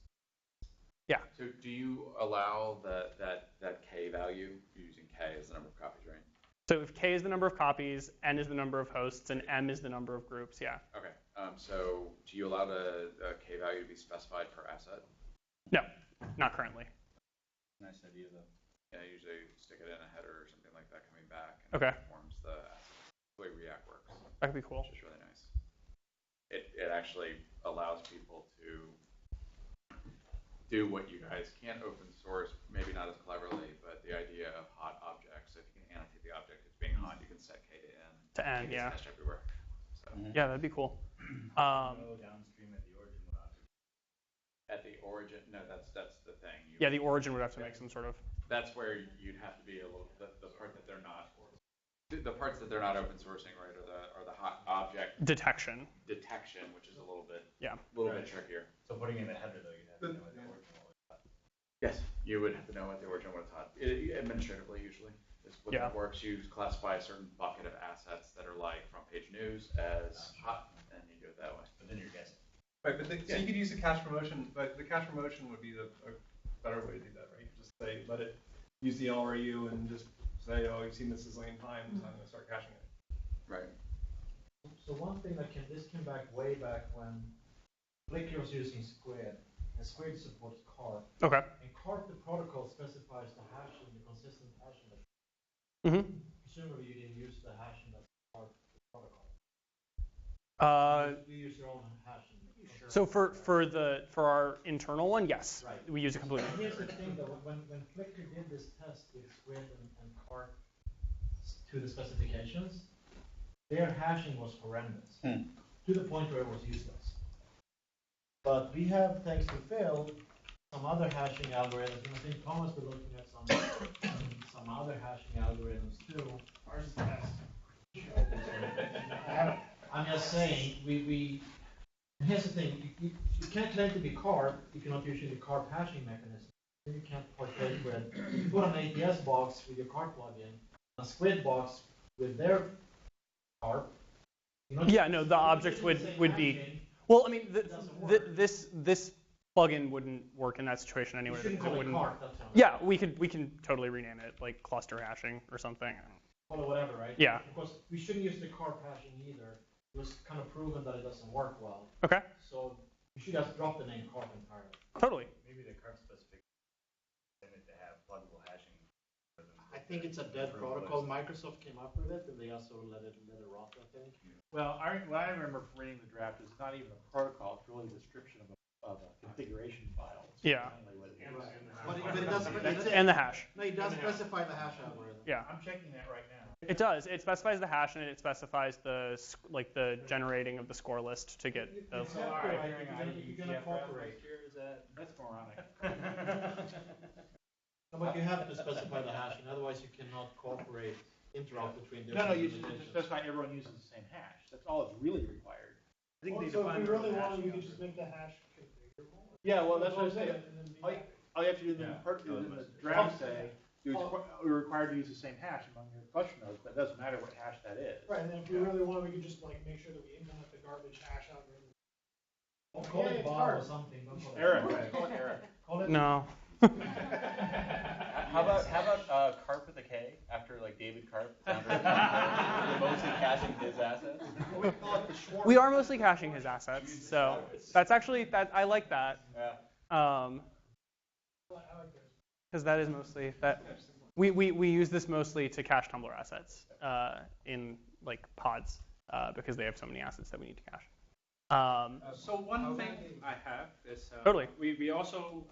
yeah. So do you allow that K value, using K as the number of copies, right? So if K is the number of copies, N is the number of hosts, and M is the number of groups, yeah. Okay. So do you allow the K value to be specified per asset? No, not currently. Nice idea, though. Yeah, usually stick it in a header or something like that coming back. And Okay. It forms the asset. The way React works. That could be cool. Which is really nice. It actually allows people to do what you guys can't open source, maybe not as cleverly, but the idea of hot objects. If you can annotate the object as being hot, you can set K to N. To N, yeah. It's everywhere. So. Yeah, that'd be cool. Go downstream at the origin without it. At the origin, no, that's the thing. Yeah, the origin would have to make some sort of. That's where you'd have to be a little. The part that they're not. The parts that they're not open sourcing, right, are the hot object detection, which is a little bit bit trickier. So putting in the header though, you'd have to know what the origin was. Yes, you would have to know what the origin was hot. Administratively, usually, is what that works. You classify a certain bucket of assets that are like front page news as hot, and you do it that way. But then you're guessing. Right, but so you could use the cache promotion, but the cache promotion would be a better way to do that, right? Just say, let it use the LRU and just say, oh, you've seen this a zillion times, I'm going to start caching it. Right. So one thing that this came back way back when Flickr was using Squid, and Squid supports Carp. Okay. And Carp, the protocol specifies the hashing, the consistent hashing. Presumably you didn't use the hashing that's part of the protocol. We use your own hashing. So for our internal one, yes, right. We use it completely. And here's the thing though, when Flickr did this test with Squid and Carp to the specifications, their hashing was horrendous to the point where it was useless. But we have, thanks to Phil, some other hashing algorithms, and I think Thomas was looking at some other hashing algorithms too. Ours is the best. I'm just saying, here's the thing, you can't claim to be Carp if you're not using the Carp hashing mechanism. You can't partake with, if you put an APS box with your Carp plugin, a Squid box with their Carp. The object would be. Well, I mean, this plugin wouldn't work in that situation anyway. You shouldn't call it Carp, that's all. Yeah, we can totally rename it like cluster hashing or something. Or whatever, right? Yeah. Because we shouldn't use the Carp hashing either. It was kind of proven that it doesn't work well. Okay. So you should just drop the name Carp entirely. Totally. Maybe the Carp specific limit to have pluggable hashing. I think it's a dead protocol. Microsoft came up with it, and they also let it rot, I think. Well, what I remember from reading the draft is not even a protocol; it's really a description of a configuration file. Yeah. But it doesn't. And the hash. No, it does specify the hash algorithm. Yeah. I'm checking that right now. It does. It specifies the hash and it specifies the generating of the score list to get the. It's not right. You're gonna incorporate. That's moronic. No, but you have to specify the hashing, otherwise you cannot cooperate, interrupt between different. No, you should just specify everyone uses the same hash. That's all that's really required. I think they So if define we really wanted, we hash could just make the hash configurable. Yeah, well, that's what I'm saying. And then be All you have to do in the draft say, you're required to use the same hash among your cluster nodes, but it doesn't matter what hash that is. Right, and then if we really wanted, we could just like make sure that we implement the garbage hash algorithm. Call it Bob or something. Don't call it Eric, right, call it Eric. Call it No. How about Carp with a K after like David Carp, founder of Carp, mostly caching his assets? We call it the Schwartz. We are mostly caching his assets, so that's actually that I like that. Yeah. Because that is mostly that. We use this mostly to cache Tumblr assets in like pods because they have so many assets that we need to cache. So one thing I have is Totally. we also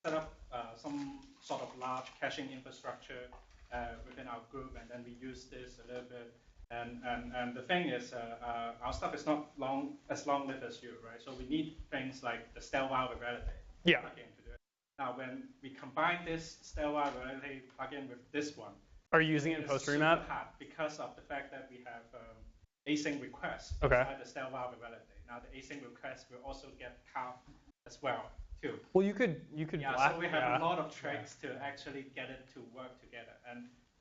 set up some sort of large caching infrastructure within our group, and then we use this a little bit. And the thing is, our stuff is not as long-lived as you, right? So we need things like the stale-while virality plugin to do it. Now, when we combine this stale-while virality plugin with this one, are you using it in post remap? Because of the fact that we have async requests Okay. inside the stale-while virality. Now, the async requests will also get Carp as well, too. Well, you could so we have a lot of tricks to actually get it to work together,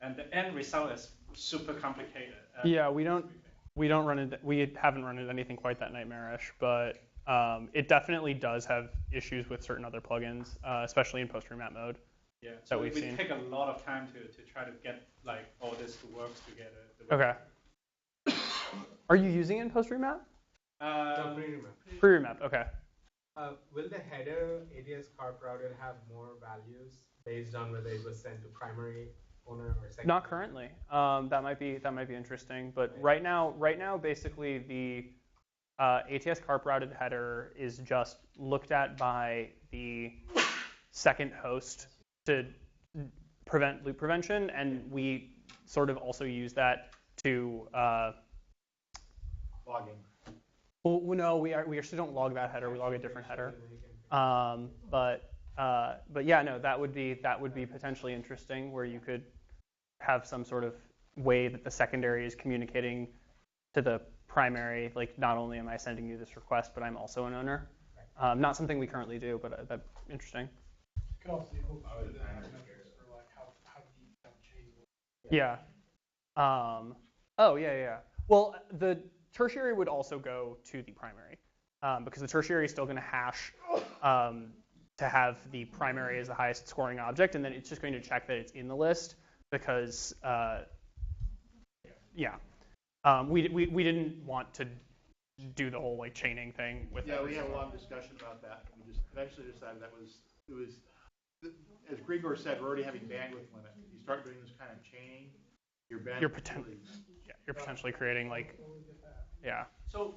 and the end result is super complicated. Yeah, we haven't run into anything quite that nightmarish, but it definitely does have issues with certain other plugins, especially in post remap mode. Yeah, so we take a lot of time to try to get like all this to work together. Okay. Are you using it in post remap? No, pre-remap. Pre-remap, okay. Will the header ATS carp router have more values based on whether it was sent to primary owner or secondary? Not currently. That might be interesting. But right now, basically the ATS carp routed header is just looked at by the second host to prevent loop prevention, and we sort of also use that to logging. Well, no, we actually don't log that header. We log a different header. But yeah, no, that would be potentially interesting, where you could have some sort of way that the secondary is communicating to the primary, like not only am I sending you this request, but I'm also an owner. Not something we currently do, but that's interesting. You could also hope to have metrics for like how deep that chain will. Yeah. Oh yeah. Well, the tertiary would also go to the primary, because the tertiary is still going to hash to have the primary as the highest scoring object, and then it's just going to check that it's in the list, because we didn't want to do the whole like chaining thing with it. Yeah, we had a long discussion about that. We just eventually decided it was as Grigor said, we're already having bandwidth limit. If you start doing this kind of chaining, you're potentially creating like So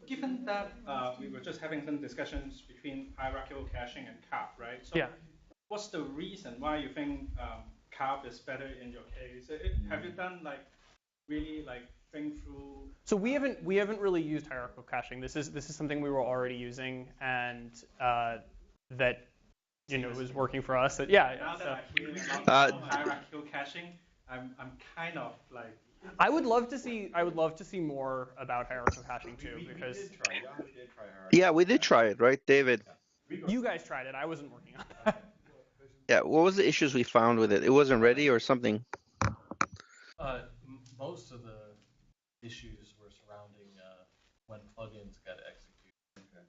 given that we were just having some discussions between hierarchical caching and Carp, right? So what's the reason why you think Carp is better in your case? Have you done like really like think through? So we haven't really used hierarchical caching. This is something we were already using, and that was working for us. Now that I hear about hierarchical caching, I'm kind of like. I would love to see more about hierarchical caching too, because we did try it, right, David? You guys tried it. I wasn't working on that. Yeah, what was the issues we found with it? It wasn't ready or something? Most of the issues were surrounding when plugins got executed. Okay.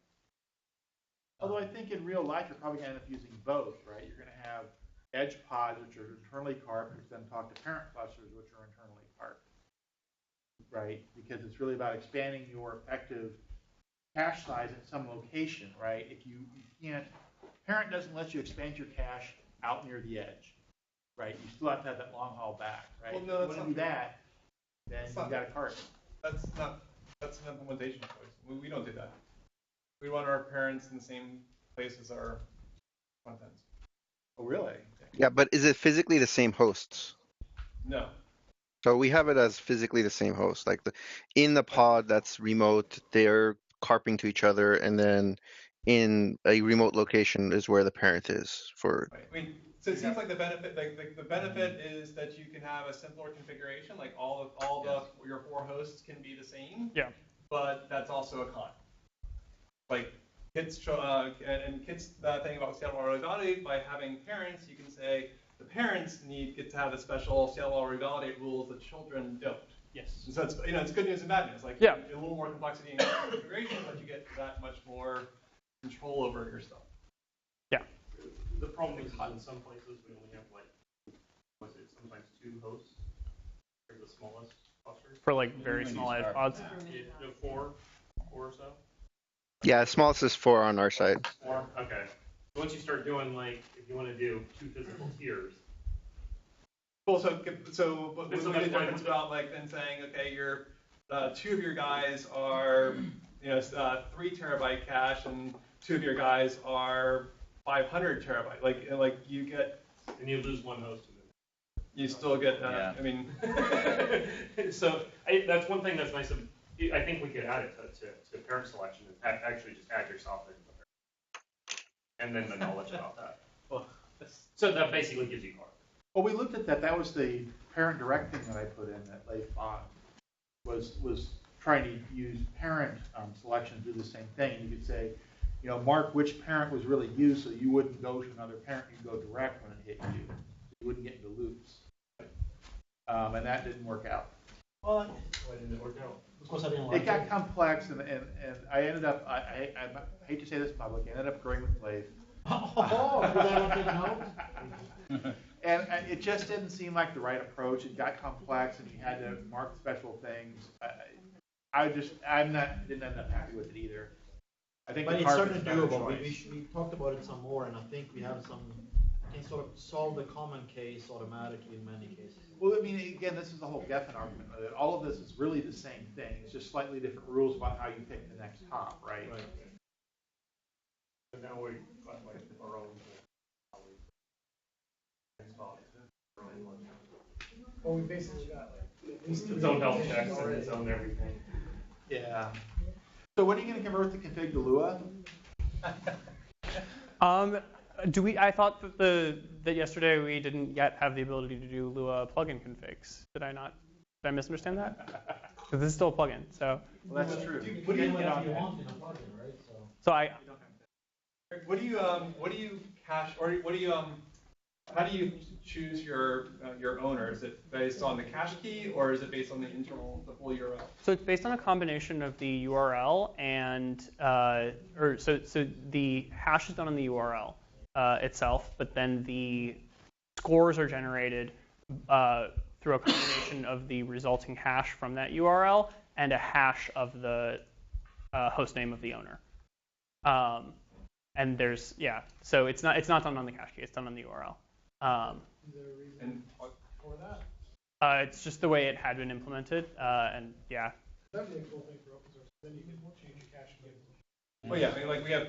Although I think in real life you're probably going to end up using both, right? You're going to have edge pods, which are internally carped, which then talk to parent clusters, which are internally carped, right? Because it's really about expanding your effective cache size at some location, right? If you can't, parent doesn't let you expand your cache out near the edge, right? You still have to have that long haul back, right? Well, no, if you want to do that, then you got to carp. That's an implementation choice. We don't do that. We want our parents in the same place as our contents. Oh, really? Yeah, but is it physically the same hosts? No. So we have it as physically the same host. Like in the pod that's remote, they're carping to each other, and then in a remote location is where the parent is for. Right. I mean, so it seems like the benefit, the benefit is that you can have a simpler configuration, like your 4 hosts can be the same. Yeah. But that's also a con. Like Kit's thing about stale-while revalidate, by having parents, you can say the parents get to have the special stale-while revalidate rules that children don't. Yes. And so it's good news and bad news. Like a little more complexity in configuration, but you get that much more control over your stuff. Yeah. The problem is in some places we only have like, was it sometimes 2 hosts for the smallest clusters? For like very small edge pods. 4 or so. Yeah, smallest is 4 on our side. 4. Okay. Once you start doing like, if you want to do 2 physical tiers. Well, so but what's the difference about like then saying, okay, your 2 of your guys are 3 terabyte cache and 2 of your guys are 500 terabyte. Like you get, and you lose 1 host. You still get. I mean, so that's one thing that's nice. I think we could add it to parent selection and actually just add yourself in there, and then the knowledge about that. Well, so that basically gives you Carp. Well, we looked at that. That was the parent direct thing that I put in that Leif was trying to use parent selection to do the same thing. And you could say, mark which parent was really used so you wouldn't go to another parent. You'd go direct when it hit you. You wouldn't get into loops. And that didn't work out. Well, why didn't it work out? Because I didn't like it got complex, and I ended up, I hate to say this in public, I ended up agreeing with Leif. Oh, did I take note? And it just didn't seem like the right approach. It got complex, and you had to mark special things. Didn't end up happy with it either. I think, but the it's Carp certainly is a better doable. choice. We talked about it some more, and I think we have can sort of solve the common case automatically in many cases. Well, I mean, again, this is the whole Geffen argument. All of this is really the same thing. It's just slightly different rules about how you pick the next hop, right? So now we got like our own. Well, we basically got like at least its own health checks and its own everything. Yeah. So when are you going to convert the config to Lua? I thought that yesterday we didn't yet have the ability to do Lua plugin configs. Did I not? Did I misunderstand that? Because this is still a plugin, so. Well, that's true. What do you get on that? So I. What do you cache, or what do you how do you choose your owner? Is it based on the cache key, or is it based on the full URL? So it's based on a combination of the URL and so the hash is done on the URL itself, but then the scores are generated through a combination of the resulting hash from that URL and a hash of the host name of the owner. And there's so it's not done on the cache key, it's done on the URL. Is there a reason for that? It's just the way it had been implemented, and yeah. That'd be a cool thing for open source. Then you can change your cache key. Well, yeah, I mean, like we have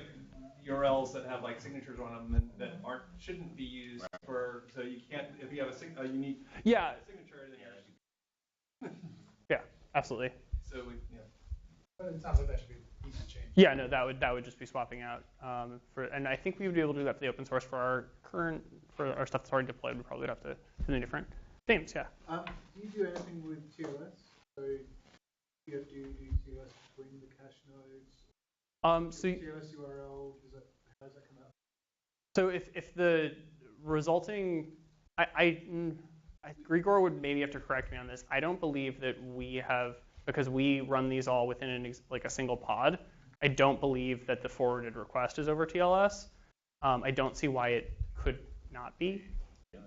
URLs that have like signatures on them and that shouldn't be used for. So you can't, if you have a unique signature. Then yeah, absolutely. So But it sounds like that should be easy to change. Yeah, no, that would just be swapping out and I think we would be able to do that for the open source for our stuff that's already deployed. We probably would have to do something different. James, yeah. Do you do anything with TLS? So you have to do TLS between the cache nodes. So TLS URL, how does that come out? So if the resulting, Grigor would maybe have to correct me on this. I don't believe that we have, because we run these all within like a single pod. I don't believe that the forwarded request is over TLS. I don't see why it could not be.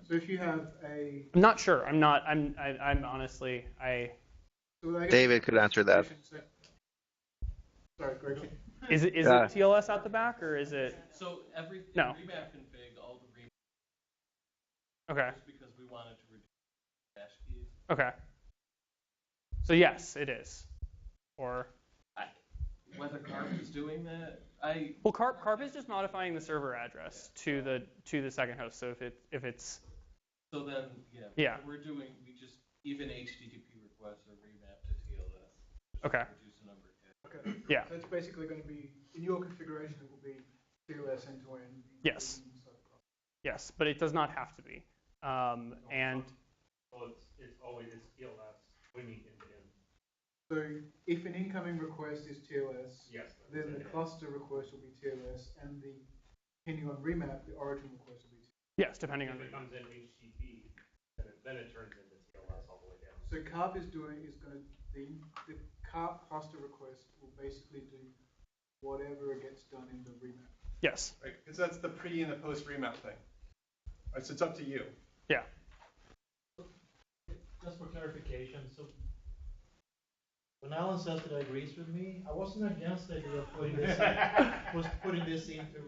So if you have a, I'm not sure. I'm honestly David could answer that. Sorry, Greg. Is it TLS out the back or is it? So everything No. remap config, all the remap. Okay. Just because we wanted to reduce cache keys. Okay. So yes, it is. Or whether Carp is doing that, well, Carp is just modifying the server address to the second host. So if it's so then we just even HTTP requests are remapped to TLS. Okay. Reduce the number of cache. Okay. Yeah. So it's basically going to be in your configuration. It will be TLS end to end. Yes. Yes, but it does not have to be. And well, it's always TLS. We mean end to end. So if an incoming request is TLS, yes, then the cluster request will be TLS, and depending on remap, the origin request will be TLS. Yes, depending on if it comes in HTTP, then it turns into TLS all the way down. So Carp the Carp cluster request will basically do whatever gets done in the remap. Yes. Right, because that's the pre and the post remap thing. Right, so it's up to you. Yeah. Just for clarification, so when Alan says that he agrees with me, I wasn't against the idea of putting this into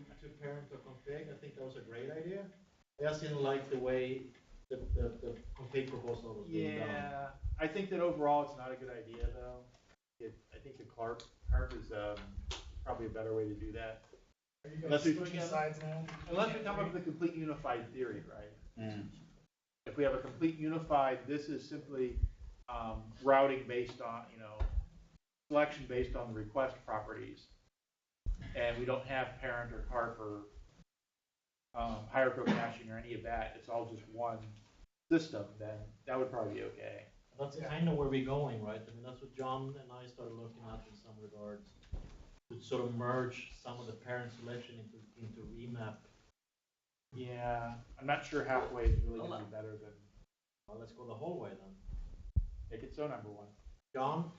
parent or config. I think that was a great idea. I just didn't like the way the config proposal was being done. Yeah, I think that overall it's not a good idea though. I think the Carp is probably a better way to do that. Are you guys switching sides now? Unless we come up with a complete unified theory, right? If we have a complete unified, this is simply routing based on, selection based on the request properties, and we don't have parent or Carp or hierarchical caching or any of that. It's all just one system. Then that would probably be okay. That's kind of where we're going, right? I mean, that's what John and I started looking at in some regards, to sort of merge some of the parent selection into remap. Yeah, I'm not sure halfway is really going to be better than. Well, let's go the whole way then. Make it so number one. John?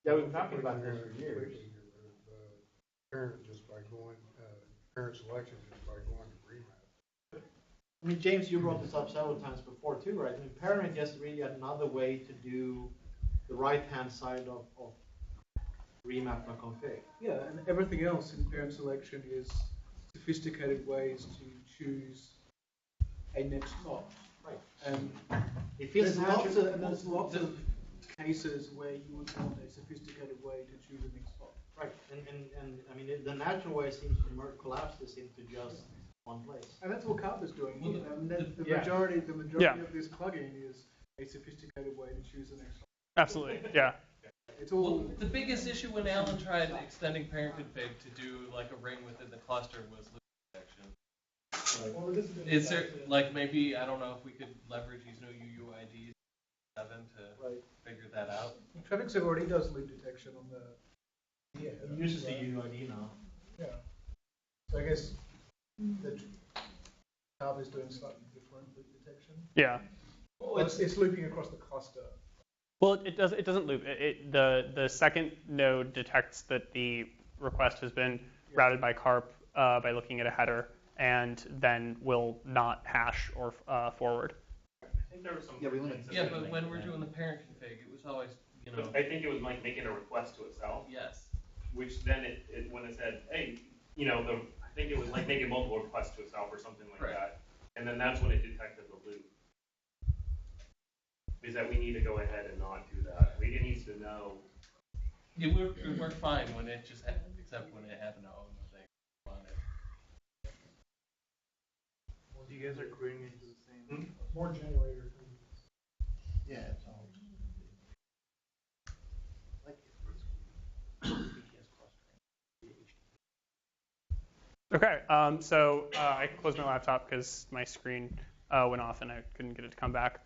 Yeah, we've been talking about this for years. Parent just by going, parent selection just by going to remap. I mean, James, you brought this up several times before too, right? I mean, parent is really another way to do the right-hand side of remap and config. Yeah, and everything else in parent selection is sophisticated ways to choose a next hop. Right. And it feels there's lots of cases where you would want a sophisticated way to choose a next hop. Right, and I mean, the natural way seems to collapse this into just one place. And that's what Carp is doing. Well, the majority of this plugin is a sophisticated way to choose the next hop. Absolutely, yeah. It's all the biggest issue when Alan tried extending parent config to do like a ring within the cluster was loop detection. Well, this is there like maybe I don't know if we could leverage these new UUIDs 7 to figure that out? Traffic Server already does loop detection on the. Yeah, it uses the UUID now. Yeah. So I guess the Carp is doing slightly different loop detection. Yeah. Well, it's looping across the cluster. Well, it doesn't loop. The second node detects that the request has been routed by Carp by looking at a header, and then will not hash or forward. I think there was some. Yeah, but when we're doing the parent config, it was always, I think it was like making a request to itself. Yes. Which then when it said, hey, I think it was like making multiple requests to itself or something like that, and then that's when it detected the loop. Is that we need to go ahead and not do that. It needs to know. It worked fine when it just happened, except when it happened to own the thing on it. Well, you guys are querying into the same. More generator things. Yeah, it's all. Okay, so I closed my laptop because my screen went off and I couldn't get it to come back.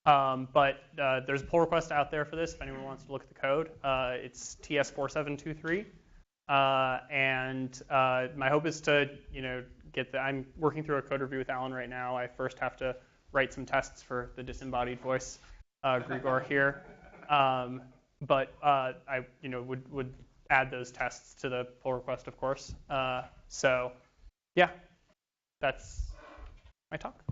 But there's a pull request out there for this if anyone wants to look at the code. It's TS4723. And my hope is to, get I'm working through a code review with Alan right now. I first have to write some tests for the disembodied voice, Grigor here. But I, would add those tests to the pull request, of course. So, yeah, that's my talk.